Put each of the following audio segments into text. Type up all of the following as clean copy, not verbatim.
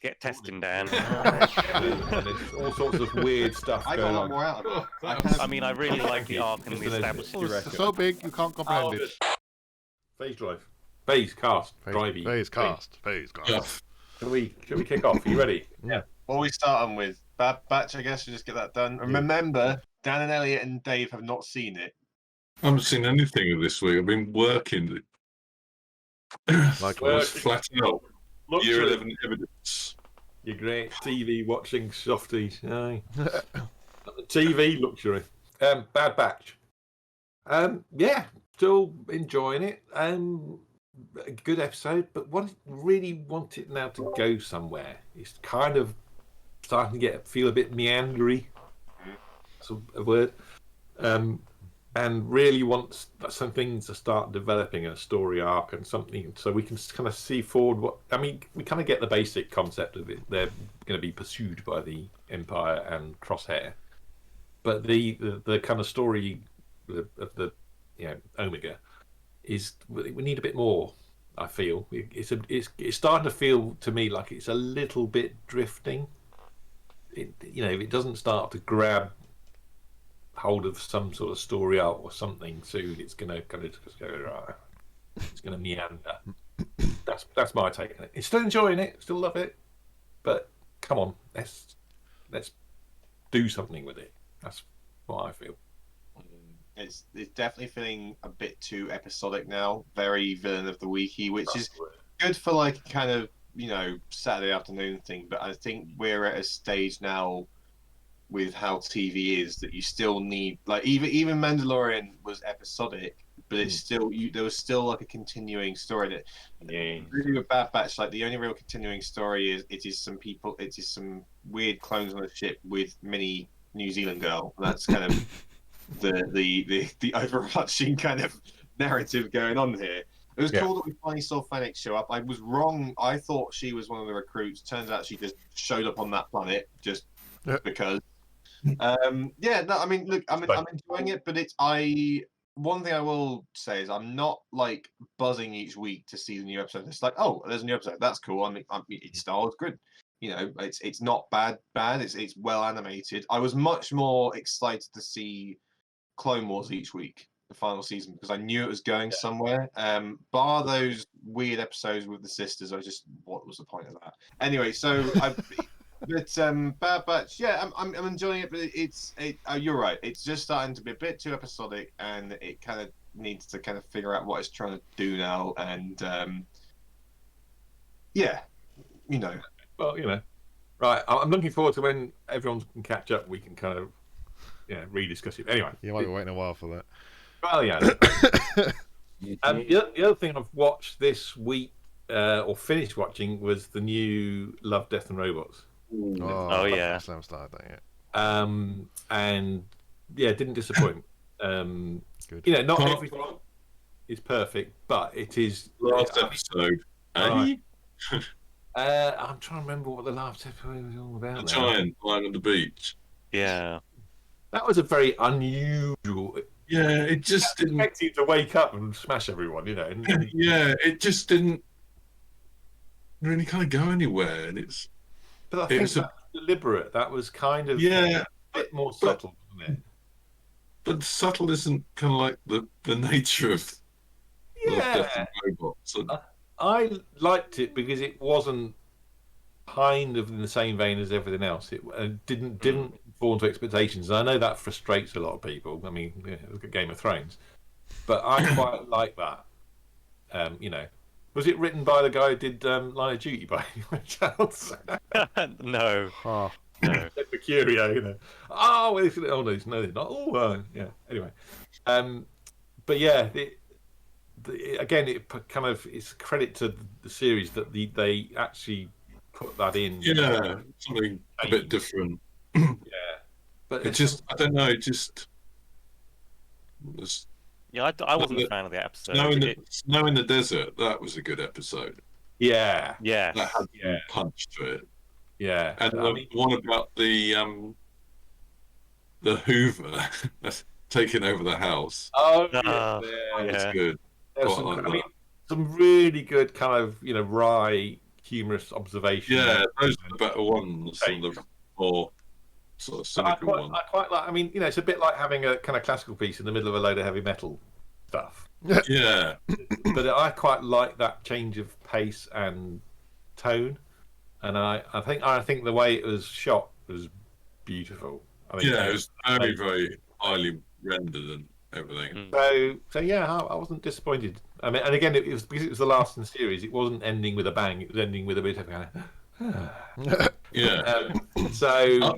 Get testing, Dan. And it's all sorts of weird stuff I got a going lot on. more out of it. I mean, I really like the arc and the establishment. You It's reckon? so big you can't comprehend it. Phase drive. Phase cast. Drivey. Phase cast. Should we kick off? Are you ready? Yeah. What are we starting with? Bad Batch, I guess. We just get that done. And remember, Dan and Elliot and Dave have not seen it. I haven't seen anything of this week. I've been working. Like flat out. Year 11 evidence. Your great TV watching softies. Aye. TV luxury. Bad Batch. Yeah, still enjoying it. A good episode, but really want it now to go somewhere. It's kind of starting to feel a bit meandery. That's a word. And really wants something to start developing a story arc and something, so we can kind of see forward. We kind of get the basic concept of it. They're going to be pursued by the Empire and Crosshair, but the kind of story of the Omega is we need a bit more. I feel it's starting to feel to me like it's a little bit drifting. It doesn't start to grab hold of some sort of story arc or something soon. It's gonna kind of just go right. It's gonna meander. That's my take on it. Still enjoying it, still love it, but come on, let's do something with it. That's what I feel. It's definitely feeling a bit too episodic now. Very villain of the weeky, which is good for like kind of Saturday afternoon thing. But I think we're at a stage now with how TV is that you still need, like, even Mandalorian was episodic, but it's still there was still like a continuing story. That really with Bad Batch, like the only real continuing story is it is some weird clones on a ship with mini New Zealand girl. And that's kind of the overarching kind of narrative going on here. It was cool that we finally saw Fennec show up. I was wrong. I thought she was one of the recruits. Turns out she just showed up on that planet just because. I'm enjoying it, but one thing I will say is I'm not like buzzing each week to see the new episode. It's like, oh, there's a new episode. That's cool. It's Star Wars, good. It's not bad. It's well animated. I was much more excited to see Clone Wars each week, the final season, because I knew it was going somewhere. Bar those weird episodes with the sisters, what was the point of that? Anyway, so But Bad Batch, I'm enjoying it, but you're right. It's just starting to be a bit too episodic, and it kind of needs to kind of figure out what it's trying to do now. And Well, right. I'm looking forward to when everyone can catch up. We can kind of rediscuss it. Anyway, You might be waiting a while for that. well, yeah. The other thing I've watched this week or finished watching was the new Love, Death and Robots. Oh yeah. Sam started that, And didn't disappoint. Good. Not everything is perfect, but it is. Last episode. Right. I'm trying to remember what the last episode was all about. The giant lying on the beach. Yeah. That was a very unusual. Yeah, it just didn't. Expecting to wake up and smash everyone, And, yeah, it just didn't really kind of go anywhere, and it's. But I think that was deliberate. That was kind of a bit more subtle, wasn't it? But subtle isn't kind of like the nature of Love, Death and Robots. I liked it because it wasn't kind of in the same vein as everything else. It didn't fall into expectations. And I know that frustrates a lot of people. I mean, look at Game of Thrones. But I quite like that. Was it written by the guy who did Line of Duty by any chance? No. Oh. No. Mercurio, Oh, no, they're not. Oh, yeah. Anyway, but yeah, again, it kind of it's credit to the series that they actually put that in. Yeah, something a bit different. Yeah, but it just I don't know. It just was. Yeah, I wasn't a fan of the episode. Snow in the Desert, that was a good episode. Yeah. Yeah. That had some punch to it. Yeah. And the one about the Hoover taking over the house. Oh, that was good. Some really good kind of, wry humorous observation. Yeah, those are the better ones than the more sort of But I cynical ones. quite like. I mean, it's a bit like having a kind of classical piece in the middle of a load of heavy metal stuff. Yeah, But I quite like that change of pace and tone, and I think the way it was shot was beautiful. I mean, yeah, it was very, very highly rendered and everything. So yeah, I wasn't disappointed. I mean, and again, it was because it was the last in the series. It wasn't ending with a bang. It was ending with a bit of kind of. Yeah. So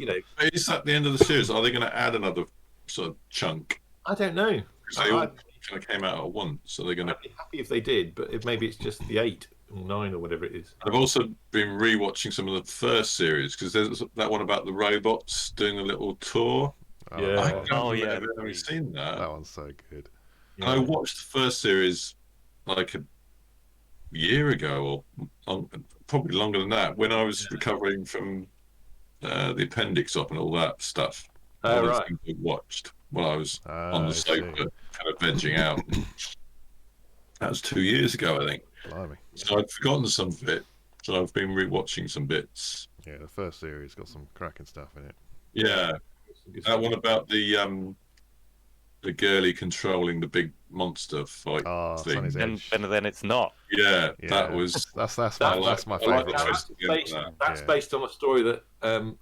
Is that the end of the series? Are they going to add another sort of chunk? I don't know. Because they all kind of came out at once, so they're going to. I'd be happy if they did, but maybe it's just the 8 or 9 or whatever it is. I've also been rewatching some of the first series because there's that one about the robots doing a little tour. Yeah. I can't Oh, remember yeah, ever having seen that. That one's so good. And I watched the first series like a year ago, or probably longer than that, when I was recovering from the appendix op and all that stuff. Oh, One of the right. things I watched while I was on I the see. sofa, kind of vegging out. That was 2 years ago, I think. Blimey. So I'd forgotten some of it. So I've been rewatching some bits. Yeah, the first series got some cracking stuff in it. Yeah, that one about the girlie controlling the big monster fight thing. Sunny's And Edge. then it's not. Yeah, Yeah, that was. That's That- my I like favourite the one. twist again for that. That's Yeah. based on a story that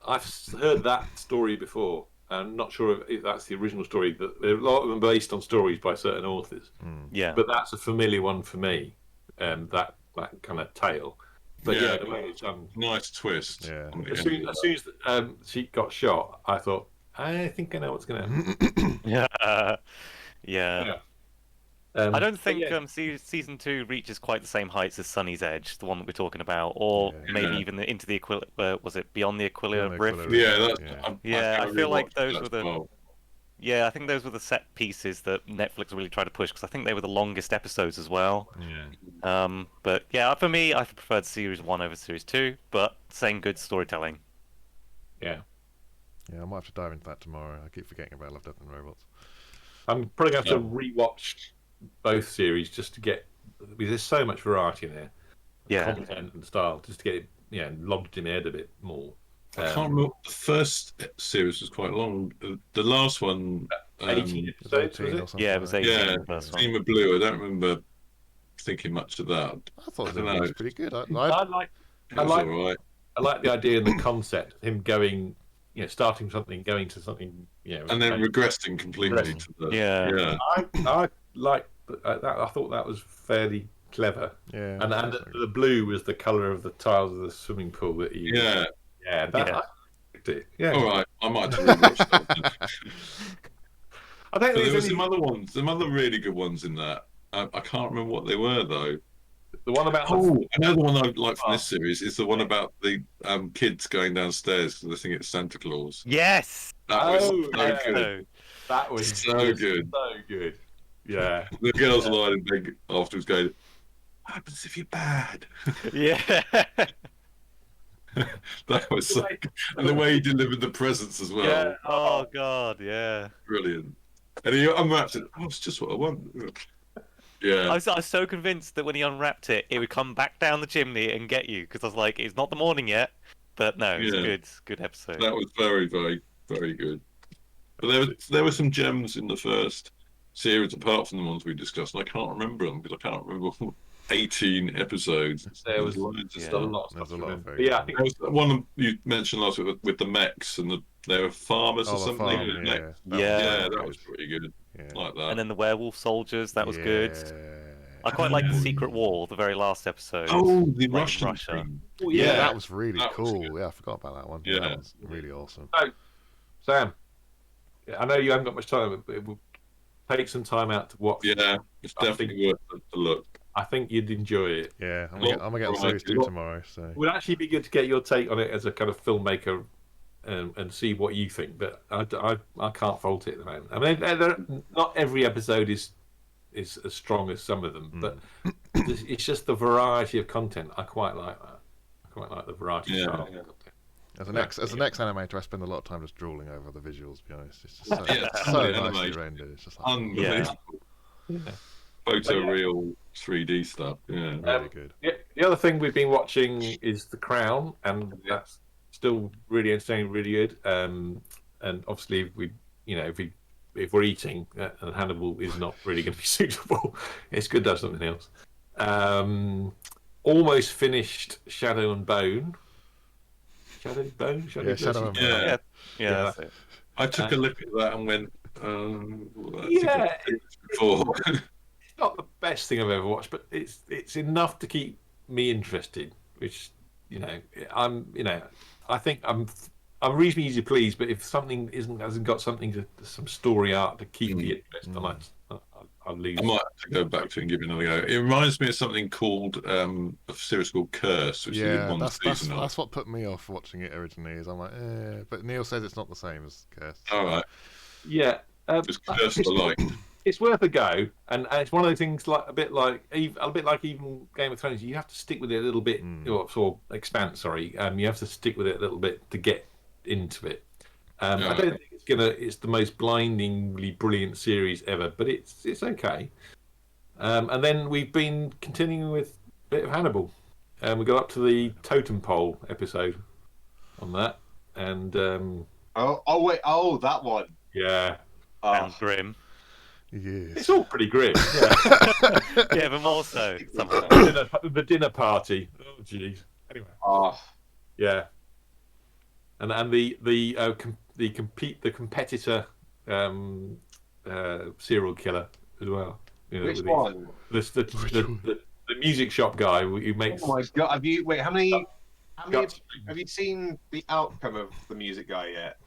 I've heard that story before. I'm not sure if that's the original story, but a lot of them are based on stories by certain authors. Yeah. But that's a familiar one for me. That kind of tale. But Yeah. the way it's done. Nice twist. Yeah. on the As end soon, of as soon as she got shot, I thought, I think I know what's going to happen. Yeah. Yeah. I don't think yeah. season 2 reaches quite the same heights as Sunny's Edge, the one that we're talking about, or Yeah. maybe Yeah. even into the was it Beyond the Aquila Beyond the Rift? Aquila Yeah, that's. Yeah. Yeah, think I feel like rewatched those that were as the- well. Yeah, I think those were the set pieces that Netflix really tried to push because I think they were the longest episodes as well. Yeah. But yeah, for me, I preferred series 1 over series 2, but same good storytelling. Yeah. Yeah, I might have to dive into that tomorrow. I keep forgetting about Love, Death and Robots. I'm probably going to have to rewatch both series just to get, because there's so much variety in there. Yeah. Content and style, just to get it, logged in my head a bit more. I can't remember. The first series was quite long. The last one, 18 It was episodes, 18 or was something. Yeah, it was like 18 that. yeah, the first one. Theme of Blue. I don't remember thinking much of that. I thought I it don't know. was pretty good. it? I like It I was like- all right. I like the idea and the concept of him going, starting something, going to something, And then regressing completely to the. Yeah. I like that. I thought that was fairly clever. Yeah. And the blue was the colour of the tiles of the swimming pool that he. Yeah. Yeah. Yeah. I liked it. Yeah. All right. I might have to rewatch that. I don't But think there were there's some any, other ones, some other really good ones in that. I can't remember what they were though. the one about. Oh, another one I like from this series is the one about the kids going downstairs because they think it's Santa Claus. Yes. That was Oh, so yeah. good. That was So good. So good. Yeah. The girls lying in bed afterwards going, "What happens if you're bad?" Yeah. That was so good. And the way he delivered the presents as well. Yeah. Oh God, yeah. Brilliant. And he unwrapped it. Oh, it's just what I want. Yeah. I was so convinced that when he unwrapped it, it would come back down the chimney and get you because I was like, it's not the morning yet. But no, it's Yeah. a good episode. That was very, very, very good. But there were some gems in the first series apart from the ones we discussed, and I can't remember them because I can't remember 18 episodes. There was loads of Yeah. a stuff. lot of There's stuff. a lot to of remember. very But yeah, I good think There was one you mentioned last week with the mechs and they were farmers or Oh, the something. farm, and yeah. mechs. That Yeah. Yeah, was that good. was pretty good. Yeah. Like that. And then the werewolf soldiers, that was good. I quite like the secret wall, the very last episode. Oh, the like Russian Russia. thing. Oh, Yeah, yeah. that was really That was cool. good. Yeah, I forgot about that one. Yeah. That was really awesome. Sam, I know you haven't got much time, but it will take some time out to watch. Yeah, it's I definitely worth a look. I think you'd enjoy it. Yeah, I'm Lot- gonna get on right, series 2 lot- tomorrow. So It would actually be good to get your take on it as a kind of filmmaker and see what you think. But I can't fault it at the moment. I mean, not every episode is as strong as some of them, but it's just the variety of content. I quite like that. I quite like the variety Yeah, of style. yeah. Of content. as an ex-animator, I spend a lot of time just drooling over the visuals. To be honest, it's just so, Yeah, so totally nicely animated. rendered. It's just like Unbelievable. Yeah. Photoreal 3D stuff. Yeah. really good. Yeah, The other thing we've been watching is The Crown, and that's still really entertaining, really good. And obviously, if we're eating, and Hannibal is not really going to be suitable, it's good to have something else. Almost finished Shadow and Bone. Shadow and Bone. Yeah, Shadow and Bone. Yeah. Yeah, Yeah. that's it. I took a look at that and went, I think Yeah, I've seen this before. it's not the best thing I've ever watched, but it's enough to keep me interested. Which I think I'm reasonably easy to please, but if something hasn't got some story arc to keep the interest, then I'll lose. I might have to go back to it and give it another go. It reminds me of something called a series called Curse, which they did Yeah, one season of. that's what put me off watching it originally. Is I'm like, but Neil says it's not the same as Curse. All right, Yeah, because Curse I liked. it's worth a go, and it's one of those things like a bit like even Game of Thrones. You have to stick with it a little bit, or Expanse. Sorry, you have to stick with it a little bit to get into it. I don't think it's the most blindingly brilliant series ever, but it's okay. And then we've been continuing with a bit of Hannibal, and we got up to the totem pole episode on that, and that one. yeah, And grim. Yes. it's all pretty grim. Yeah. Yeah, but more so. Somehow. The dinner party. Oh, jeez. Anyway. Yeah. And the competitor serial killer as well. Which one? The music shop guy who makes. Oh my god! How many have you seen the outcome of the music guy yet?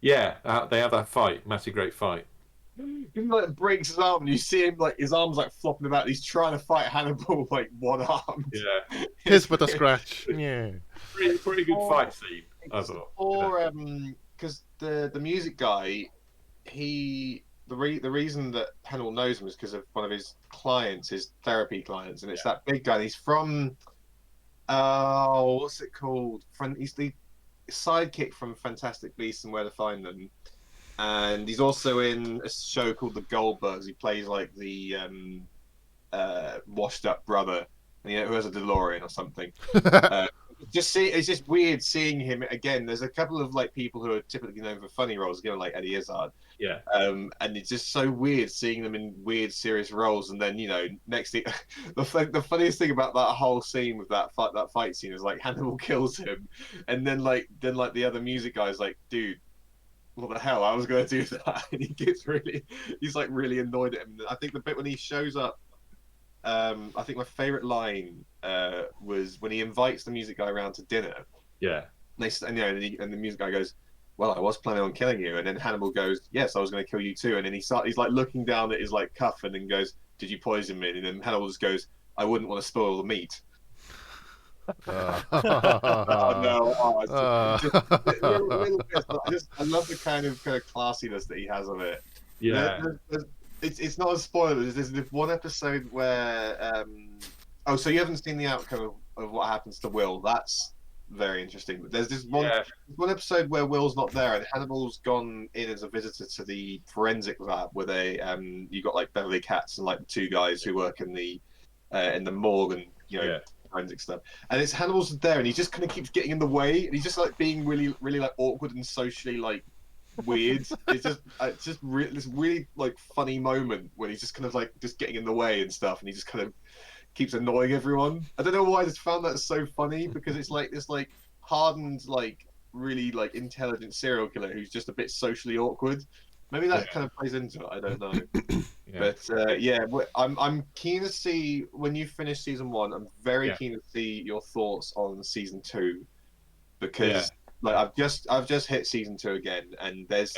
Yeah, they have that fight, massive great fight. He like breaks his arm, and you see him like his arms like flopping about. He's trying to fight Hannibal like one arm. Yeah. Here's with a scratch. Yeah. Pretty good fight scene, I thought. Or because the music guy, the reason that Hannibal knows him is because of one of his clients, his therapy clients, and it's that big guy. And he's from what's it called? He's the sidekick from Fantastic Beasts and Where to Find Them, and he's also in a show called The Goldbergs. He plays like the washed up brother, and who has a DeLorean or something. It's just weird seeing him again. There's a couple of like people who are typically known for funny roles, again, like Eddie Izzard. Yeah. And it's just so weird seeing them in weird, serious roles. And then next thing, the funniest thing about that whole scene with that fight scene is like Hannibal kills him, and then the other music guy's like, dude, what the hell? I was going to do that, and he's like really annoyed at him. I think the bit when he shows up. I think my favourite line was when he invites the music guy around to dinner. Yeah. And the music guy goes, "Well, I was planning on killing you," and then Hannibal goes, "Yes, I was going to kill you too." And then he's like looking down at his like cuff, and then goes, "Did you poison me?" And then Hannibal just goes, "I wouldn't want to spoil the meat." I love the kind of classiness that he has of it. Yeah. It's not a spoiler. There's one episode where so you haven't seen the outcome of what happens to Will. That's very interesting. But there's this one episode where Will's not there, and Hannibal's gone in as a visitor to the forensic lab where they you got like Beverly Katz and like the two guys who work in the morgue and forensic stuff. And it's Hannibal's there, and he just kind of keeps getting in the way, and he's just like being really, really like awkward and socially like weird. It's just this really like funny moment when he's just kind of like just getting in the way and stuff, and he just kind of keeps annoying everyone. I don't know why I just found that so funny, because it's like this like hardened like really like intelligent serial killer who's just a bit socially awkward. Maybe that kind of plays into it. I don't know. But I'm keen to see when you finish season 1. I'm very keen to see your thoughts on season 2, because like I've just hit season 2 again, and there's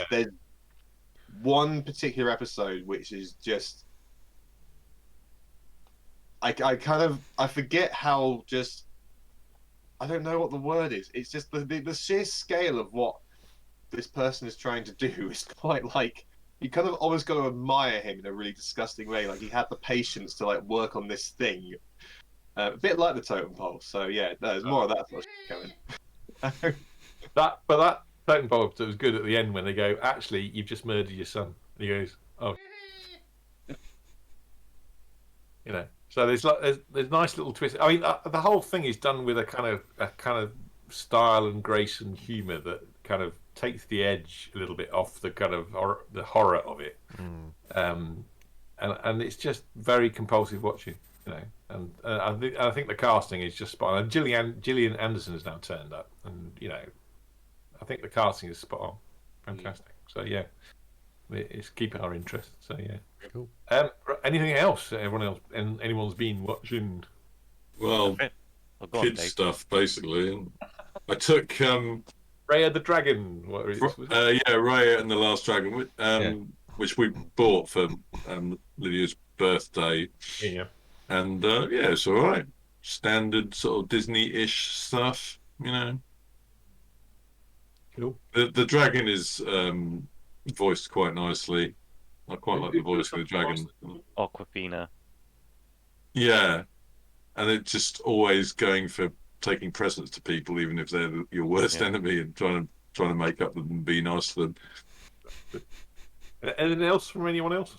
one particular episode which is just I forget how just I don't know what the word is. It's just the sheer scale of what this person is trying to do is quite like you kind of almost got to admire him in a really disgusting way. Like he had the patience to like work on this thing, a bit like the totem pole. So yeah, there's more of that sort of coming. But that totem pole episode was good at the end when they go, "Actually, you've just murdered your son." And he goes, "Oh," So there's nice little twists. I mean, the whole thing is done with a kind of style and grace and humour that kind of takes the edge a little bit off the kind of the horror of it. And it's just very compulsive watching, you know. And I think the casting is just spot on. And Gillian Anderson has now turned up, and you know, I think the casting is spot on, fantastic. So yeah, it's keeping our interest. So yeah, Cool. Anything else? Anyone's been watching? Well, Oh, go on, kids Dave. stuff basically. And I took Raya the Dragon. What is it? Raya and the Last Dragon, which we bought for Lydia's birthday, Yeah. and it's all right. Standard sort of Disney-ish stuff, you know. Cool. The dragon is voiced quite nicely. I quite like the voice of the dragon. Aquafina. Yeah, and it's just always going for taking presents to people, even if they're your worst enemy, and trying to make up with them and be nice to them. Anything else from anyone else?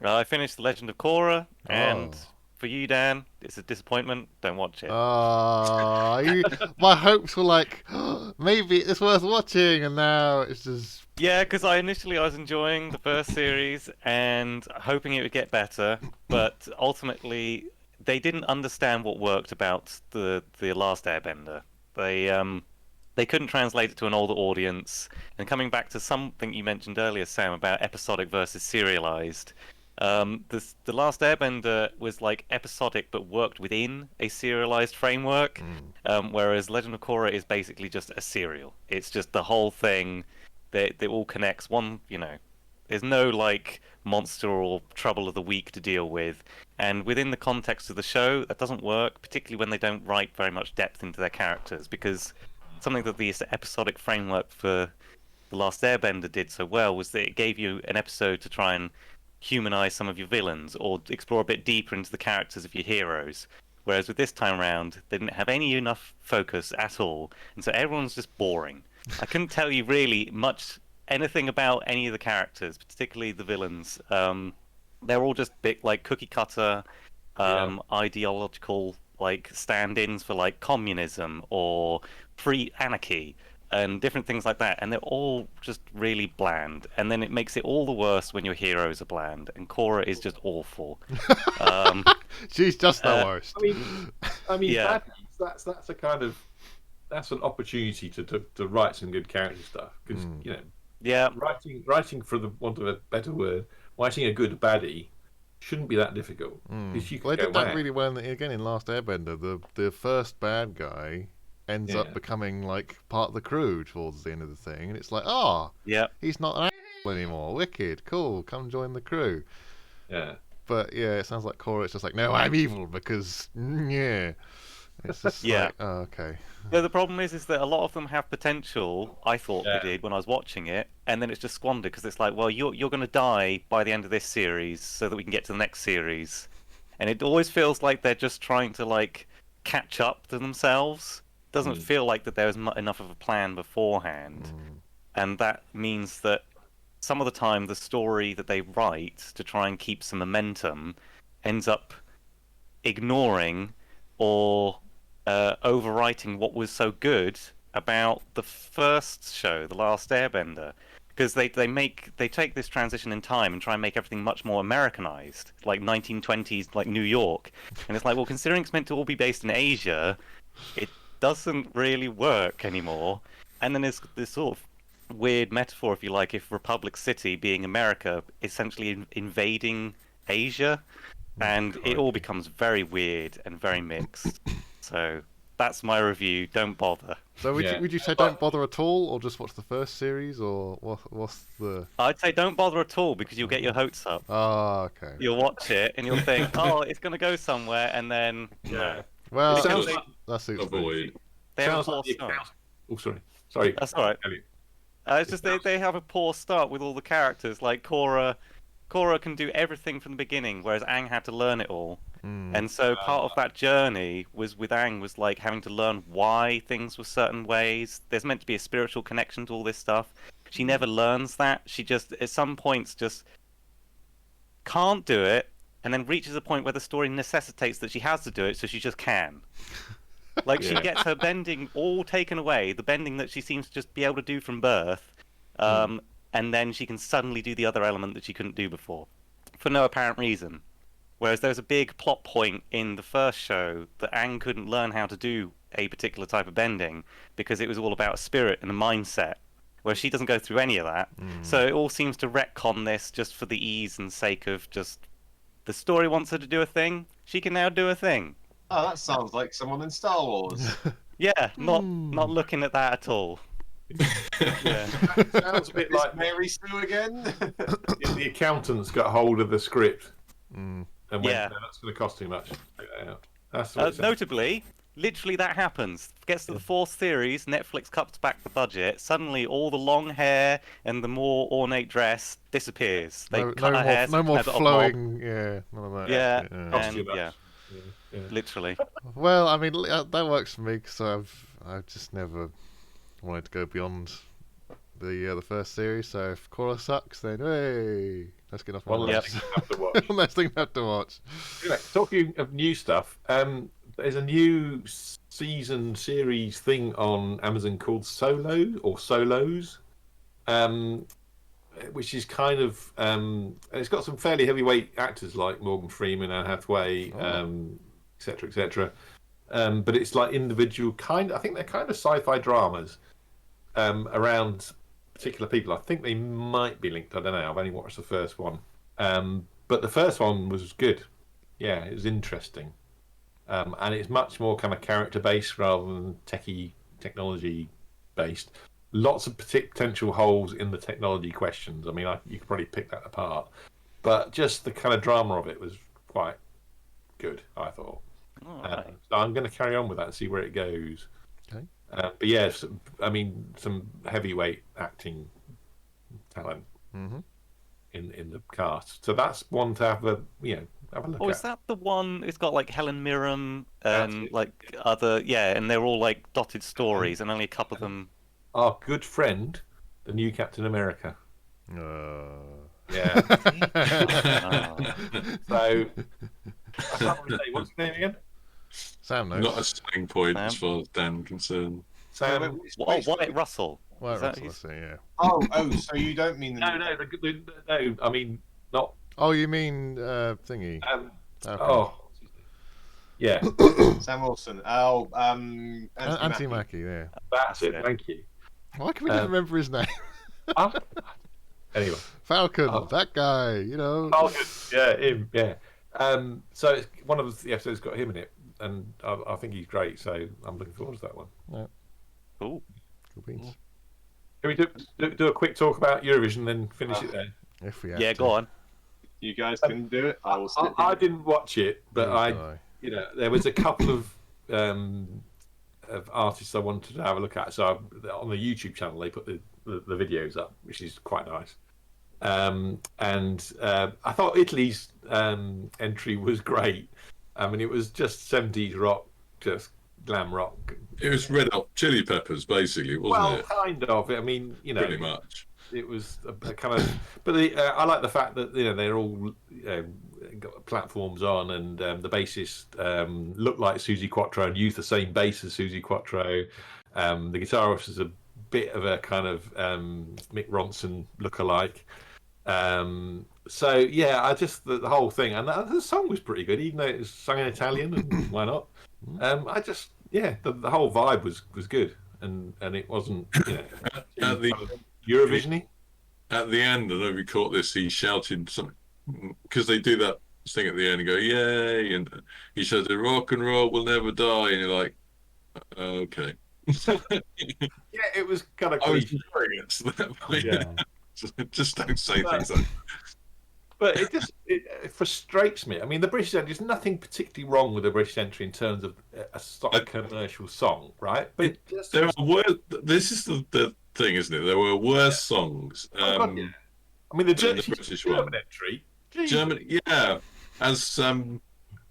I finished The Legend of Korra, and Oh. for you, Dan, it's a disappointment. Don't watch it. My hopes were like, maybe it's worth watching, and now it's just. Yeah, because I was enjoying the first series and hoping it would get better, but ultimately they didn't understand what worked about the Last Airbender. They couldn't translate it to an older audience. And coming back to something you mentioned earlier, Sam, about episodic versus serialized, the Last Airbender was like episodic but worked within a serialized framework, whereas Legend of Korra is basically just a serial. It's just the whole thing. They all connects. One, you know, there's no like monster or trouble of the week to deal with, and within the context of the show, that doesn't work, particularly when they don't write very much depth into their characters, because something that the episodic framework for The Last Airbender did so well was that it gave you an episode to try and humanize some of your villains or explore a bit deeper into the characters of your heroes. Whereas with this time round, they didn't have enough focus at all, and so everyone's just boring. I couldn't tell you really anything about any of the characters, particularly the villains. They're all just big, like cookie cutter, ideological like stand-ins for like communism or free anarchy and different things like that, and they're all just really bland. And then it makes it all the worse when your heroes are bland, and Korra is just awful. She's just the worst. I mean, Yeah. that's a kind of that's an opportunity to write some good character stuff, because you know, Yeah, writing for the want of a better word, writing a good baddie shouldn't be that difficult. You Well, they could go did that whack. really well again in Last Airbender. The first bad guy ends up becoming like part of the crew towards the end of the thing, and it's like, yeah. he's not an asshole anymore. Wicked, cool, come join the crew. Yeah. But yeah, it sounds like Korra. It's just like, no, I'm evil because yeah. It's just Yeah. like, oh, okay. The problem is that a lot of them have potential. I thought Yeah. they did when I was watching it, and then it's just squandered because it's like, well, you're going to die by the end of this series, so that we can get to the next series, and it always feels like they're just trying to like catch up to themselves. Doesn't feel like that there was enough of a plan beforehand, and that means that some of the time the story that they write to try and keep some momentum ends up ignoring or overwriting what was so good about the first show, The Last Airbender, because they take this transition in time and try and make everything much more Americanized, like 1920s, like New York, and it's like, well, considering it's meant to all be based in Asia, it doesn't really work anymore. And then there's this sort of weird metaphor, if you like, if Republic City being America, essentially invading Asia, and it all becomes very weird and very mixed. So that's my review. Don't bother. So would you say don't bother at all, or just watch the first series, or what's the? I'd say don't bother at all, because you'll get your hopes up. Oh, okay. You'll watch it and you'll think, oh, it's going to go somewhere, and then no. Well, It sounds that suits me. Avoid. They have a Sounds poor like the start. account. Oh, sorry. That's all right. Elliot. It's just they have a poor start with all the characters. Like Korra can do everything from the beginning, whereas Aang had to learn it all. And so part of that journey was with Aang was like having to learn why things were certain ways. There's meant to be a spiritual connection to all this stuff. She never learns that. She just at some points just can't do it, and then reaches a point where the story necessitates that she has to do it, so she just can. Like, she gets her bending all taken away, the bending that she seems to just be able to do from birth, and then she can suddenly do the other element that she couldn't do before, for no apparent reason. Whereas there's a big plot point in the first show that Aang couldn't learn how to do a particular type of bending because it was all about a spirit and a mindset, where she doesn't go through any of that. So it all seems to retcon this just for the ease and sake of just the story wants her to do a thing, she can now do a thing. Oh, that sounds like someone in Star Wars. Yeah, not looking at that at all. Yeah. Sounds a bit like Mary Sue again. the accountants got hold of the script and went, Yeah. no, that's going to cost too much. Take that out. That's what it sounds. Notably, literally that happens. Gets to the fourth series, Netflix cuts back the budget. Suddenly, all the long hair and the more ornate dress disappears. They cut her hair. No more have it off flowing. Yeah, none of that. Yeah, Cost too and much. yeah, literally. Well, I mean, that works for me because I've just never wanted to go beyond the first series. So if Korra sucks, then hey, let's get off my One list. less thing to have to watch. One less thing to have to watch. Anyway, talking of new stuff, there's a new season series thing on Amazon called Solos, which is kind of it's got some fairly heavyweight actors like Morgan Freeman, Anne Hathaway, etc., etc. But it's like individual I think they're kind of sci-fi dramas around particular people. I think they might be linked. I don't know. I've only watched the first one, but the first one was good. Yeah, it was interesting, and it's much more kind of character based rather than technology based. Lots of potential holes in the technology questions. I mean, you could probably pick that apart, but just the kind of drama of it was quite good, I thought. So I'm going to carry on with that and see where it goes. Okay. But yeah, I mean, some heavyweight acting talent in the cast. So that's one to have a look Oh, at. is that the one? It's got like Helen Mirren That's and it. like other, and they're all like dotted stories, and only a couple of them. Our good friend, the new Captain America. Yeah. So I can't really say what's his name again. Sam knows. Not a selling point Sam? as far as Dan concerned. Sam. Wyatt Russell. Well, Is that that's what I say, yeah. Oh, so you don't mean the No. I mean not. Oh, you mean thingy? Oh. Yeah. Sam Wilson. Oh, Anthony Mackie, yeah. That's it. Thank you. Why can we just remember his name? Anyway. Falcon, that guy, you know. Falcon. Yeah, him. Yeah. So it's, one of the episodes got him in it, and I think he's great. So I'm looking forward to that one. Yeah. Cool. Cool beans. Can we do a quick talk about Eurovision, then finish it there? If we have Yeah, to. go on. You guys can do it. I will. I didn't watch it, but Neither did there was a couple of artists I wanted to have a look at. So on the YouTube channel, they put the videos up, which is quite nice. And I thought Italy's entry was great. I mean, it was just 70s rock, just glam rock. It was Red Hot Chili Peppers, basically, wasn't it? Kind of. I mean, Pretty much. It was a kind of, but I like the fact that they're all got platforms on, and the bassist looked like Suzi Quattro and used the same bass as Suzi Quattro. The guitarist is a bit of a kind of Mick Ronson lookalike. So yeah, I just the whole thing, and the song was pretty good, even though it was sung in Italian, and why not? I just the whole vibe was good, and it wasn't Eurovision-y. At the end, I don't know if you caught this, he shouted something, because they do that thing at the end and go, yay, and he shouted, rock and roll will never die, and you're like, okay. Yeah, it was kind of I was cliche. enjoying it, so that point. Yeah. Just don't say things like But it frustrates me. I mean, the British entry, there's nothing particularly wrong with the British entry in terms of a commercial song, right? But it just, there are worse. This is the thing, isn't it? There were worse songs. God, yeah. I mean, the British German one. entry. Jeez. Germany, yeah. As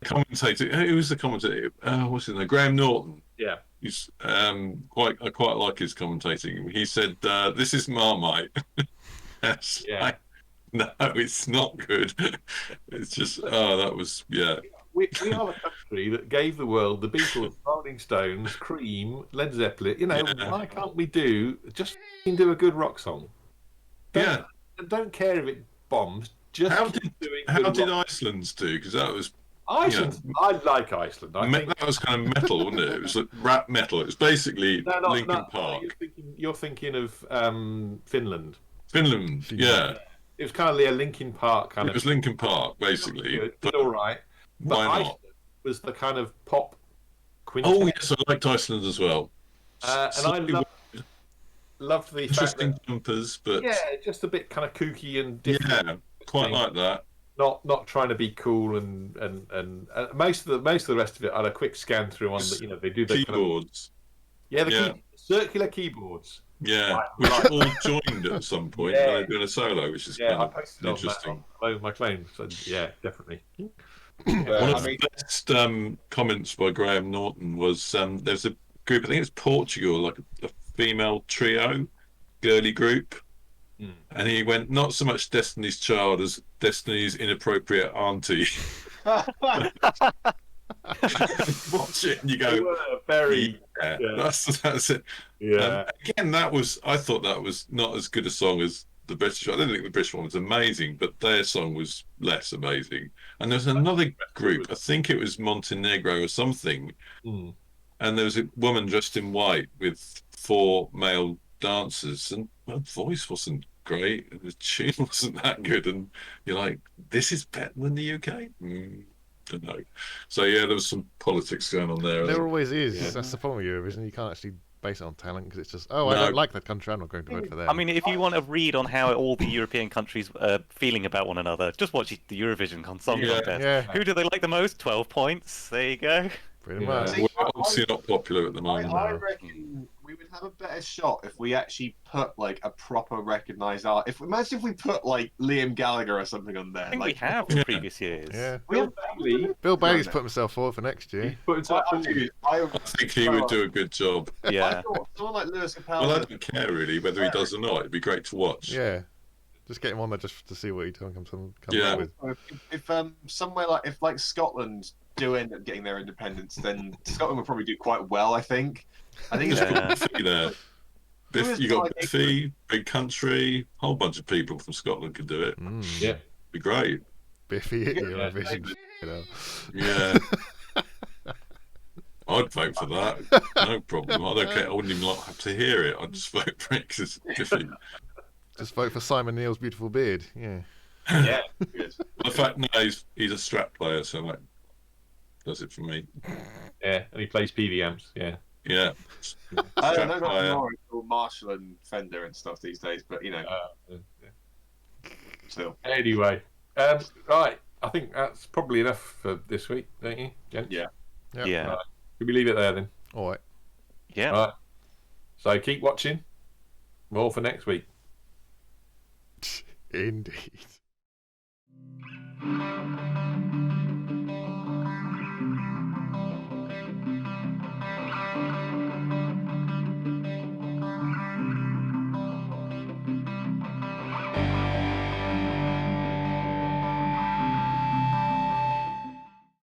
commentator, who was the commentator? What's his name? Graham Norton. Yeah. He's I quite like his commentating. He said, "This is Marmite." Yes. Yeah. No, it's not good. It's just, oh, that was, yeah. We are a country that gave the world the Beatles, Rolling Stones, Cream, Led Zeppelin. You know, Yeah. why can't we do a good rock song? Yeah. Don't care if it bombs. Just How keep did doing how good did rock. Iceland's do? Because that was Iceland. I like Iceland. I think that was kind of metal, wasn't it? It was like rap metal. It was basically Linkin Park. You're thinking of Finland. Finland, yeah. It was kind of a Linkin Park kind It was Linkin Park, basically. Good, But all right. But why not? Iceland was the kind of pop Oh, quintet. yes, I liked Iceland as well. And I Slightly loved the fact interesting that jumpers, but just a bit kind of kooky and different. yeah, quite like that. Not trying to be cool and most of the rest of it. I had a quick scan through on the they do the Keyboards. Circular keyboards. Yeah, which all joined at some point. Yeah. And they're doing a solo, which is kind I of posted on interesting. that on my claim. So yeah, definitely. One of the best comments by Graham Norton was there's a group, I think it's Portugal, like a female trio, girly group. And he went, not so much Destiny's Child as Destiny's inappropriate auntie. Watch it and you go, They were very. yeah, Yeah. That's it. Yeah. Again, I thought that was not as good a song as the British one. I don't think the British one was amazing, but their song was less amazing. And there's another group, I think it was Montenegro or something, and there was a woman dressed in white with 4 male dancers, and her voice wasn't great, and the tune wasn't that good, and you're like, this is better than the UK? Don't know. So yeah, there was some politics going on there. There always is. Yeah. That's the problem with Eurovision. You can't actually base it on talent because it's just, I don't like that country. I'm not going to vote for them. I mean, if you want to read on how all the European countries are feeling about one another, just watch the Eurovision song contest. Yeah. Who do they like the most? 12 points. There you go. Pretty much. We're obviously not popular at the moment. I reckon we would have a better shot if we actually put like a proper recognised art. Imagine if we put like Liam Gallagher or something on there. I think like, we have in previous years. Yeah. Bill Bailey's put himself forward for next year. Put himself I think he would do a good job. Yeah. I thought someone like Lewis Capaldi. Well, I don't care really whether he does or not. It'd be great to watch. Yeah. Just get him on there just to see what he comes Yeah. up with. If somewhere like Scotland do end up getting their independence, then Scotland would probably do quite well. I think it's Yeah. Biffy there. You got Biffy, big country, whole bunch of people from Scotland could do it. Yeah. Be great. Biffy at Eurovision. Yeah. I'd vote for that. No problem. I don't care. I wouldn't even have to hear it. I'd just vote for it because it's Biffy. Just vote for Simon Neil's beautiful beard. Yeah. Yeah. good. The fact, no, he's a strap player, so that does it for me. Yeah, and he plays PV amps. Yeah. Yeah. I don't Strap know player. more until Marshall and Fender and stuff these days, but still. Anyway, right. I think that's probably enough for this week, don't you, gents? Yeah. Yep. Yeah. Right. Can we leave it there then? All right. Yeah. Right. So keep watching. More for next week. Indeed.